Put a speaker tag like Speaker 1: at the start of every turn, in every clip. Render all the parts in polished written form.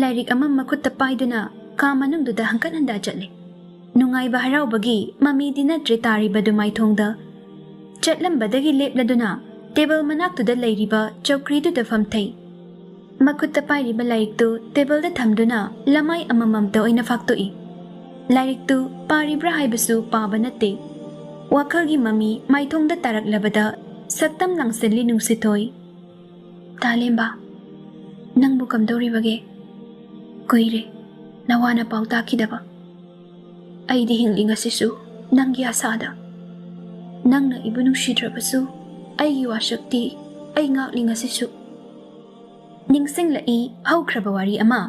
Speaker 1: lairik ama makutta paiduna ka manungduda hangkat handa chatli. Nungaiba haraubagi mamidi natri taribadu maithongda. Chatlambadagi lepladuna table manaktuda lairiba chokriduda famthai. Makutta pairiba lairiktu table da thamduna lamai amamamta oina faktoi. Lairiktu paribra haibasu paba natte. Wakhalgi mami maithongda taraklabada saktam langselli nungsithoi. Talemba nangbu kamdoribage koire nawana pauta kidaba. Aidi hinglinga sisu nanggi asada. Nangna ibu nungsidrabasu aigi wasakti ay ngaklinga sisu. Ningsinglai haukraba wari ama.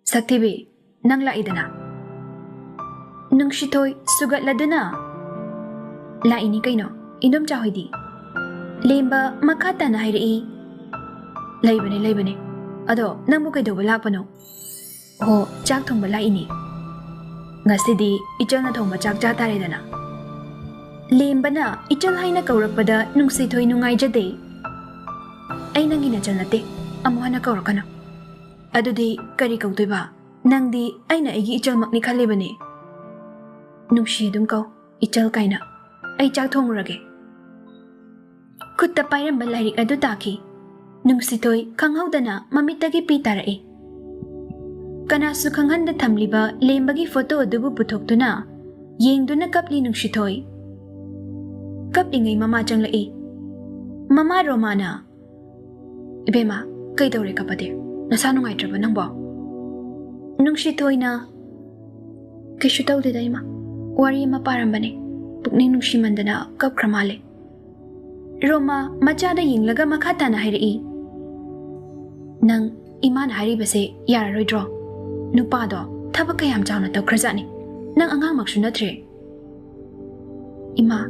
Speaker 1: Saktibi nang laidana. Nungsitoy sugatladuna. Laini kaino inom chahoidi. Lemba makata na hairi. Laibane. Ado nang mo kay daw balakpano. O chak thong balaini. Ngasidi ichal na thong machak jataredana. Lemba na ichal hay na kaurakpada nungsitoy nungay jade. Ay nang ginachal nate amuha na kaurakana. Adudi kari kautoy ba? Nang di ay na igi ichal makni kalibane. Nungsi dum kau ichal kaina. Ay chak thong rage. Kutta pairam balairik adu taki. Nungsitoy kanghaudana mamitagi pitarai. Kanasu kanghanda thamliba lembagi photo adubu puthokduna yengduna kapli nungsitoy. Kaplingai mama changlai. Mama Romana. Ibema kay dawre kapade. Nasa nungaitraba nangbo. Nungsitoy na kishu tawdida ima. Wari ima parambane. Pukning nungshimandana kapkramale. Roma machada yinglaga makata na hairi. Nang iman hari base yararoidro. Nupado thaba kayam chawna tawkhrazani. Nang angang maksunatre. Ima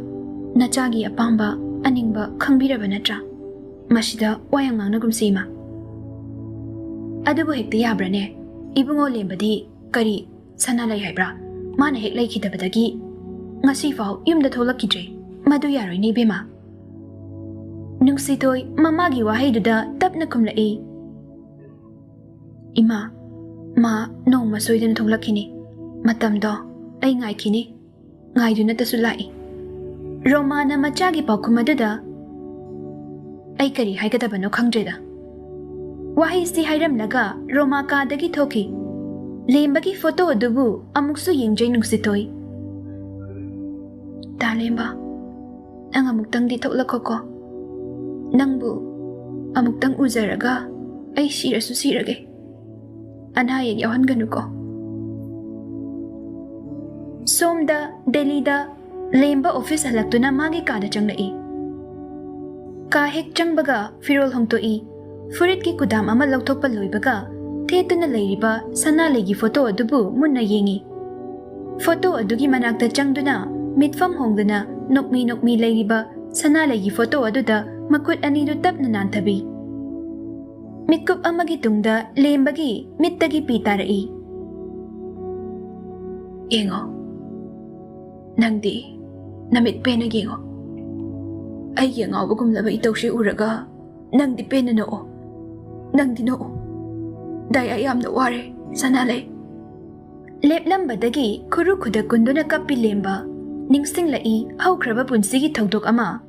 Speaker 1: nachagi apamba aningba khangbiraba natra. Masida wayang ngangnagumsi ima. Adubu hekta yabrane. Ibungo lembadi kari Sanalei haibra. Mana hek laikidabadagi ngasi faw yumda tholakidre. Madu yaroi ni bema. Nungsitoy mamagi wahayduda tapna kumlai. Ima, ma nong masoydana thonglakini. Matamdo ay ngaykini. Ngayduna tasulai. Romana machagi paukumaduda ay kari haykadabano khangjeda. Wahay si hayramlaga Roma kadagi thoki. Lembagi photo adubu amuksu yengjay nungsitoy. Talemba, ang amuktang di thoklakoko. Nangbu amuktang uzaraga ay sirasu sirage. Anhayag yawan ganuko. Somda Delhi-da lemba office halaktuna magi kada changlai. Kahek changbaga firol hongtoi. Furit ki kudam ama lawthokpa loibaga thetuna leiriba Sanalei gi photo adubu munna yengi. Photo adugi manakta changduna mitfam hongduna nokmi leiriba Sanalei gi photo aduda makut anidu tapna nantabi. Mitkup amagi tungda lembagi mittagi pitarai. Yengo. Nangdi namit pena yengo. Ay yengo bagumlaba itawsi uraga. Nangdi pena noo. Nangdi noo. Day ayam na ware Sanalei. Leplambadagi kuru kuda kunduna kapi lemba. Ningsinglai haukraba punsigi thawdok ama.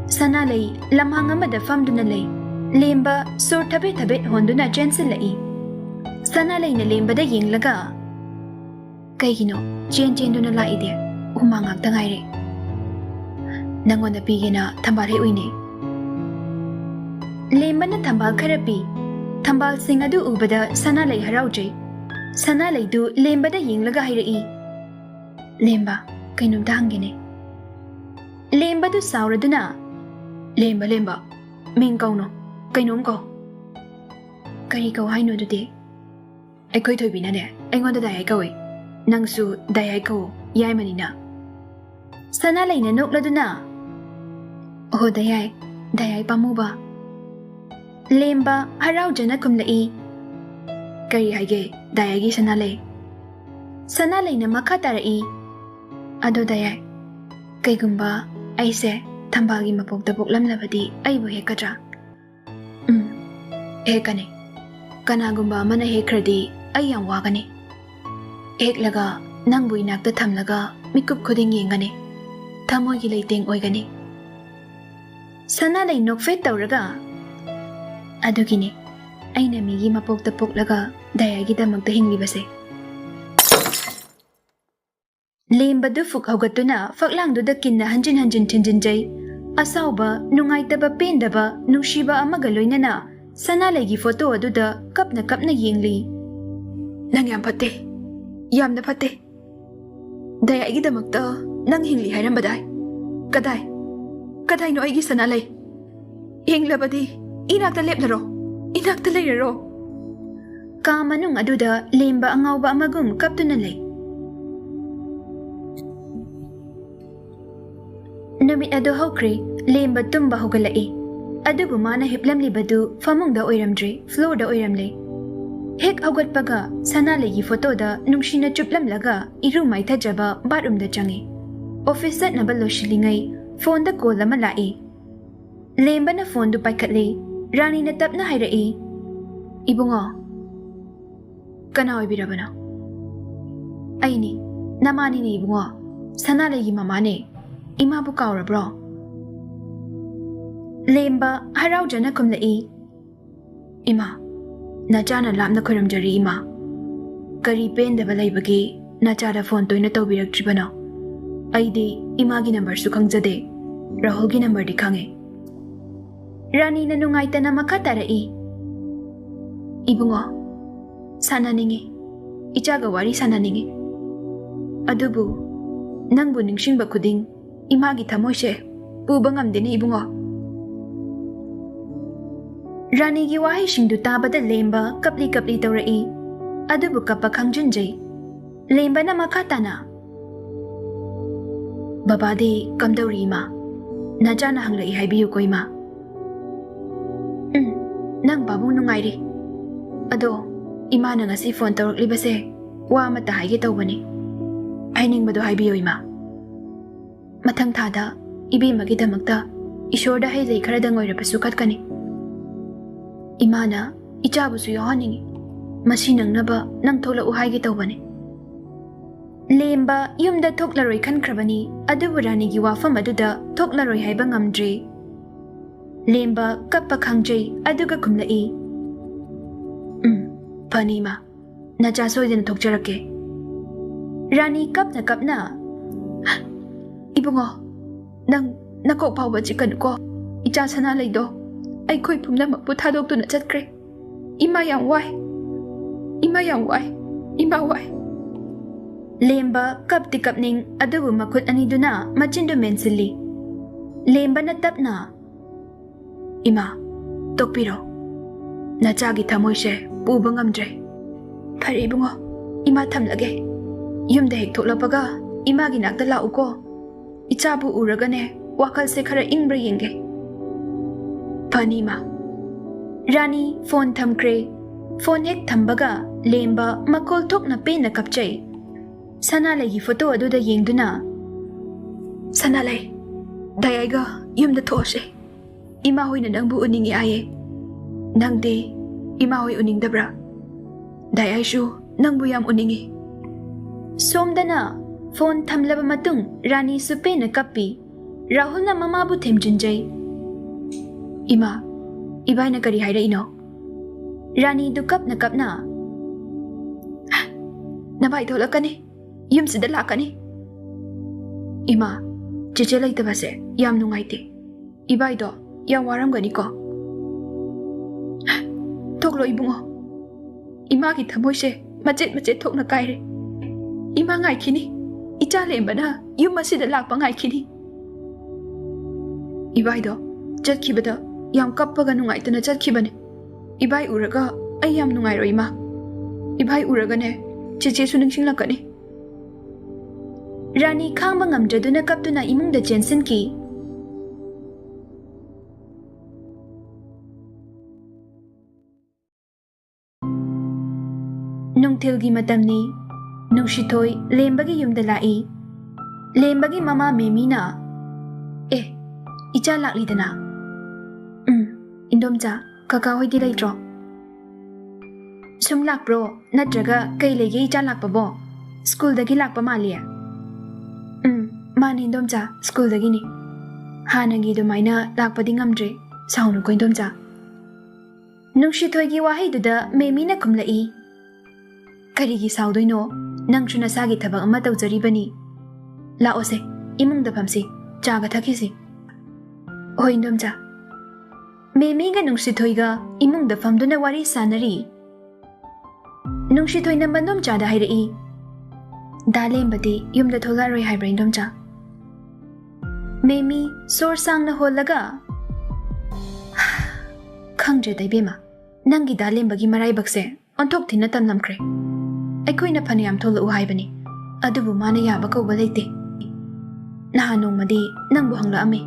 Speaker 1: Sanalei lamhang amada famduna lei. Lemba sur thabet honduna chensilai. Sanalei na lembada yenglaga. Kaygino chenduna laide. Umangak tangaire. Nangona pigina thambal he uine. Lemba na thambal kharapi. Thambal sing adu ubada Sanalei haraujai. Sanalei du lembada yenglaga hairai. Lemba kainum dangine. Lemba du sauraduna. Lemba ming kauno kainom ko. Kari kau haino dute. Aikoi thoibina ne aingonda dai kawai. Nangsu dai ko yai manina. Sanalei na nokladuna. Oh dai pamuba. Lemba haraujana kumlai. Kari haige dai gi Sanalei. Sanalei na makatarai. ꯑꯗꯨꯗ ꯌꯥꯏ ꯀꯩꯒꯨꯝꯕ ꯑꯩꯁꯦ ꯊꯝꯕꯥꯜꯒꯤ ꯃꯄꯣꯛꯇ ꯄꯣꯛꯂꯝꯂꯕꯗꯤ ꯑꯩꯕꯨ ꯍꯦꯛꯀꯗ꯭ꯔꯥ ꯍꯦꯛꯀꯅꯤ ꯀꯅꯥꯒꯨꯝꯕ ꯑꯃꯅ ꯍꯦꯛꯈ꯭ꯔꯗꯤ ꯑꯩ ꯌꯥꯝ ꯋꯥꯒꯅꯤ ꯍꯦꯛꯂꯒ ꯅꯪꯕꯨ ꯏꯅꯥꯛꯇ ꯊꯝꯂꯒ ꯃꯤꯀꯨꯞ ꯈꯨꯗꯤꯡ ꯌꯦꯡꯒꯅꯤ ꯊꯃꯣꯏꯒꯤ ꯂꯩꯇꯦꯡ ꯑꯣꯏꯒꯅꯤ ꯁꯅꯥꯂꯩ ꯅꯣꯛꯐꯦꯠ ꯇꯧꯔꯒ ꯑꯗꯨꯒꯤꯅꯤ ꯑꯩꯅ ꯃꯤꯒꯤ ꯃꯄꯣꯛꯇ ꯄꯣꯛꯂꯒ ꯗꯌꯥꯒꯤꯗꯃꯛꯇ ꯍꯤꯡꯂꯤꯕꯁꯦ ꯂꯦꯝꯕꯗꯨ ꯐꯨꯛ ꯍꯧꯒꯠꯇꯨꯅ ꯐꯛꯂꯥꯡꯗꯨꯗ ꯀꯤꯟꯅ ꯍꯟꯖꯤꯟ ꯍꯟꯖꯤꯟ ꯊꯤꯟꯖꯤꯟꯖꯩ ꯑꯁꯥꯎꯕ ꯅꯨꯡꯉꯥꯏꯇꯕ ꯄꯦꯟꯗꯕ ꯅꯨꯡꯁꯤꯕ ꯑꯃꯒ ꯂꯣꯏꯅꯅ ꯁꯅꯥꯂꯩꯒꯤ ꯐꯣꯇꯣ ꯑꯗꯨꯗ ꯀꯞꯅ ꯀꯞꯅ ꯌꯦꯡꯂꯤ ꯅꯪ ꯌꯥꯝ ꯐꯠꯇꯦ ꯌꯥꯝꯅ ꯐꯠꯇꯦ ꯗꯌꯥꯒꯤꯗꯃꯛꯇ ꯅꯪ ꯍꯤꯡꯂꯤ ꯍꯥꯏꯔꯝꯕꯗꯥꯏ ꯀꯗꯥꯏꯅꯣ ꯑꯩꯒꯤ ꯁꯅꯥꯂꯩ ꯍꯤꯡꯂꯕꯗꯤ ꯏꯅꯥꯛꯇ ꯂꯦꯞꯂꯔꯣ ꯏꯅꯥꯛꯇ ꯂꯩꯔꯔꯣ ꯀꯥ ꯃꯅꯨꯡ ꯑꯗꯨꯗ ꯂꯦꯝꯕ ꯑꯉꯥꯎꯕ ꯑꯃꯒꯨꯝ ꯀꯞꯇꯨꯅ ꯂꯩ ꯅꯨꯃꯤꯠ ꯑꯗꯨ ꯍꯧꯈ꯭ꯔꯦ ꯂꯦꯝꯕ ꯇꯨꯝꯕ ꯍꯧꯒꯠꯂꯛꯏ ꯑꯗꯨꯕꯨ ꯃꯥꯅ ꯍꯤꯞꯂꯝꯂꯤꯕꯗꯨ ꯐꯃꯨꯡꯗ ꯑꯣꯏꯔꯝꯗ꯭ꯔꯦ ꯐ꯭ꯂꯣꯔꯗ ꯑꯣꯏꯔꯝꯂꯦ ꯍꯦꯛ ꯍꯧꯒꯠꯄꯒ ꯁꯅꯥꯂꯩꯒꯤ ꯐꯣꯇꯣꯗ ꯅꯨꯡꯁꯤꯅ ꯆꯨꯞꯂꯝꯂꯒ ꯏꯔꯨ ꯃꯥꯏꯊꯖꯕ ꯕꯥꯠꯔꯨꯝꯗ ꯆꯪꯉꯤ ꯑꯣꯐꯤꯁ ꯆꯠꯅꯕ ꯂꯣꯏꯁꯤꯜꯂꯤꯉꯩ ꯐꯣꯟꯗ ꯀꯣꯜ ꯑꯃ ꯂꯥꯛꯏ ꯂꯦꯝꯕꯅ ꯐꯣꯟꯗꯨ ꯄꯥꯏꯈꯠꯂꯤ ꯔꯥꯅꯤꯅ ꯇꯞꯅ ꯍꯥꯏꯔꯛꯏ ꯏꯕꯨꯡꯉꯣ ꯀꯅꯥ ꯑꯣꯏꯕꯤꯔꯕꯅꯣ ꯑꯩꯅꯤ ꯅꯃꯥꯅꯤꯅꯦ ꯏꯕꯨꯡꯉꯣ ꯁꯅꯥꯂꯩꯒꯤ ꯃꯃꯥꯅꯦ ꯏꯃꯥꯕꯨ ꯀꯥꯎꯔꯕ꯭ꯔꯣ ꯂꯦꯝꯕ ꯍꯔꯥꯎꯖꯅ ꯈꯨꯝꯂꯛꯏ ꯏꯃꯥ ꯅꯆꯥꯅ ꯂꯥꯞꯅ ꯈꯣꯏꯔꯝꯖꯔꯤ ꯏꯃꯥ ꯀꯔꯤ ꯄꯦꯟꯗꯕ ꯂꯩꯕꯒꯦ ꯅꯆꯥꯗ ꯐꯣꯟ ꯇꯣꯏꯅ ꯇꯧꯕꯤꯔꯛꯇ꯭ꯔꯤꯕꯅꯣ ꯑꯩꯗꯤ ꯏꯃꯥꯒꯤ ꯅꯝꯕꯔꯁꯨ ꯈꯪꯖꯗꯦ ꯔꯥꯍꯨꯜꯒꯤ ꯅꯝꯕꯔꯗꯤ ꯈꯪꯉꯦ ꯔꯥꯅꯤꯅ ꯅꯨꯡꯉꯥꯏꯇꯅ ꯃꯈꯥ ꯇꯥꯔꯛꯏ ꯏꯕꯨꯡꯉꯣ ꯁꯥꯟꯅꯅꯤꯡꯉꯤ ꯏꯆꯥꯒ ꯋꯥꯔꯤ ꯁꯥꯟꯅꯅꯤꯡꯉꯤ ꯑꯗꯨꯕꯨ ꯅꯪꯕꯨ ꯅꯤꯡꯁꯤꯡꯕ ꯈꯨꯗꯤꯡ 이마기 타모이셰 우벙암데니 이붕어 라니기 와이싱두 따바다 렘바 kapli tawrai adubu kappa khangjunjai lembana makhatana babade kamdawri ma najana hanglai haibiyu koima nang babu nungairi ado imana ngasi phone tawraklibase wa mata haige tawbani ainingmadu haibiyu ima mathang thada ibimagi damakta ishorda hailei kharadang oirabasu katkani imana ichabusu yohaningi masi nangnaba nang tholau haige tawbani lemba yumda thoklaroi khankrabani adubu ranigi wafam aduda thoklaroi haiba ngamdre lemba kappa khangjai aduga kumlai panima nacha soidena thokjarake rani kapna ibungo nang nakok pawba chikan ko icha sana leido ai khoi phumna makpu thadok tu na chatkre ima yang wai lemba kapti kapning adubu makut ani duna machindu mensili lemba na tapna ima tokpiro nachagi thamoise puba ngamdre phare ibungo ima thamlage yumda hek tholapaga imagi nakta lauko ichabu uragane wakhal se khara ingbra yenge panima rani phone thamkre phone hek thambaga lemba makol thokna pena kapchai sanalei gi photo aduda yengduna sanalei dayaiga yumda those ima hoina nangbu uningi aye nangde ima hoi uningdabra dayai shu nangbu yam uningi somdana phone thamlaba matung rani supena kappi rahulna mamabu themjinjai ima ibaina kari haira ino rani du kapna nabai tholakani yumsida lakani ima cheche laitabase yam nungaite ibaido yam waramgani ko thoklo ibungo ima ki thamoise machet thokna kaire ima ngai khini icha lembana yum masida lakpa ngai khini ibaido chatkibada yam kappaga nungaitana chatkibane ibai uraga ai yam nungai roi ma ibai uragane cheche su ningsinglakani rani khangba ngamjaduna kaptuna imungda jensen ki nungthilgi matamni nungshithoi lembagi yumda lai Lembagi mama Memina. Icha laklidana. Indomcha, kaka hoidi leitro. Sum lakpro, natraga kai lege icha lakpabo. School dagi lakpa malia. Mani indomcha, school dagi ni. Hanagi dumaina lakpadi ngamdre, saunu ko indomcha. Nungshithoigi wahai duda Memina kumlai. Karigi saudoino, nang nasagi thabak ama tawjaribani. Laose, imung da phamsi, chaga thakisi. Hoi indomcha. Memiga nungshithoiga imung da phamduna wari sanari. Nungshithoina mandom cha da hairai. Dalembati yumda tholaroi haibra indomcha. Memi sor sangna holaga. Khangje daibema. Nangi dalembagi maraibakse onthok thina tamlamkre. Aikoina phaniyam thola u haibani. Adubu mana yaba kauba leite. Nahanongmadi nangbu hangla ame.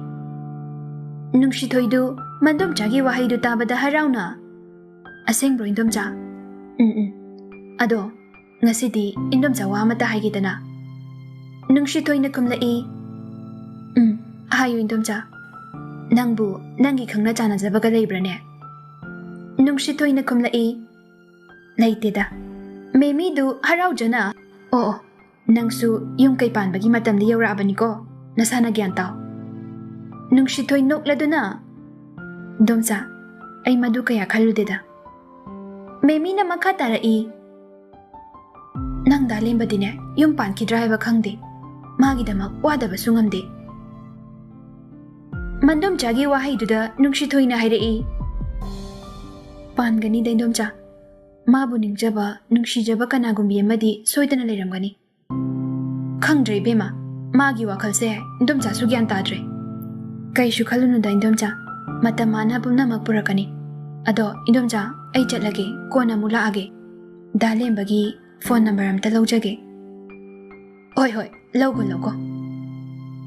Speaker 1: Nungshithoidu mandom chagi wahaidu tabada harauna. Asengbro indomcha. Ado ngasidi indomcha wa amata haigidana. Nungshithoina kumlai. Hayu indomcha. Nangbu nangi khangna chana jabaga leibrane. Nungshithoina kumlai. Leiteda. Memidu haraujana. Nangsu yung kay panbagi matamli yawraabani ko. Nasana gyan tao. Nungshithoy nokladuna. Domsa, ay madu kaya kaludeda. Memina makatarai. Nang dalim ba din yung panki driver kangdi. Magidamak wadaba sungamdi. Mandom chagi wahay duda nungshithoy na hairai. Pangani day domcha. Mabuning jaba nungshijaba kanagumbi amadi soydana leiramgani. Khangdre bema, magi wakhal se domcha su gyan tadre. Kaishu khalunu da indomcha, matamana pumnamak purakani. Ado indomcha ai chatlage kona mula age. Dalembagi phone number amta laujage. Hoi, laugo.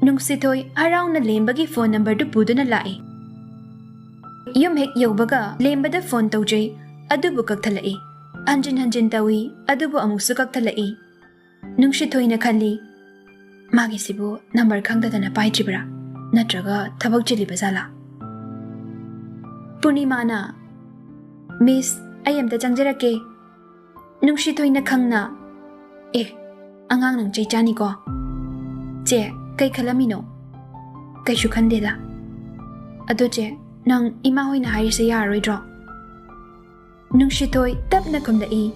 Speaker 1: Nungsithoi harauna lembagi phone number du puduna lai. Yum hek yaubaga lembada phone taujai, adubu kakthalai. Hanjin tawi, adubu amuksu kakthalai. Nungshithoi na khali. Magi sibu number khangdadana paitribra. Natraga thabak chiliba zala. Purnimana. Miss, ayamta changjarake. Nungshithoi na khangna. Angang nang chaichani ko. Che, kai khalamino. Kai shu khandela. Ado che, nang ima hoi na harise yaroidro. Nungshithoi tapna kumlai.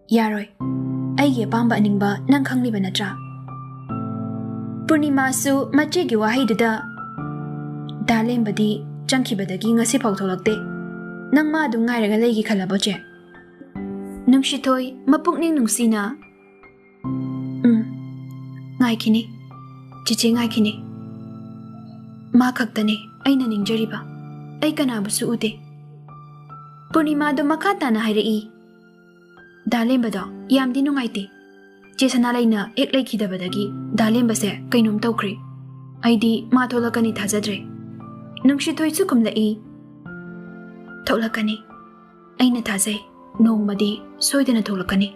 Speaker 1: Yaroi. Aige pamba aningba nang khangliba natra. Purnima su machigi wahai duda. Dalembadi changkibadagi ngasi phau tholakte. Nang ma du ngairaga leigi khalabo che. Nungshithoi mapukning nungsina. Ngaikini. Chiche ngaikini. Ma khaktane aina ningjariba. Ai kanabusu ude. Purnima do makata na hairai. Dalembado yamdi nungaiti. Che Sanalei na ek leikidabadagi dalembase kainom tawkri. Aidi ma tholakani thajadre. Nungshithoi su kumlai. Tholakani. Aina thajai nongmadi soidana tholakani.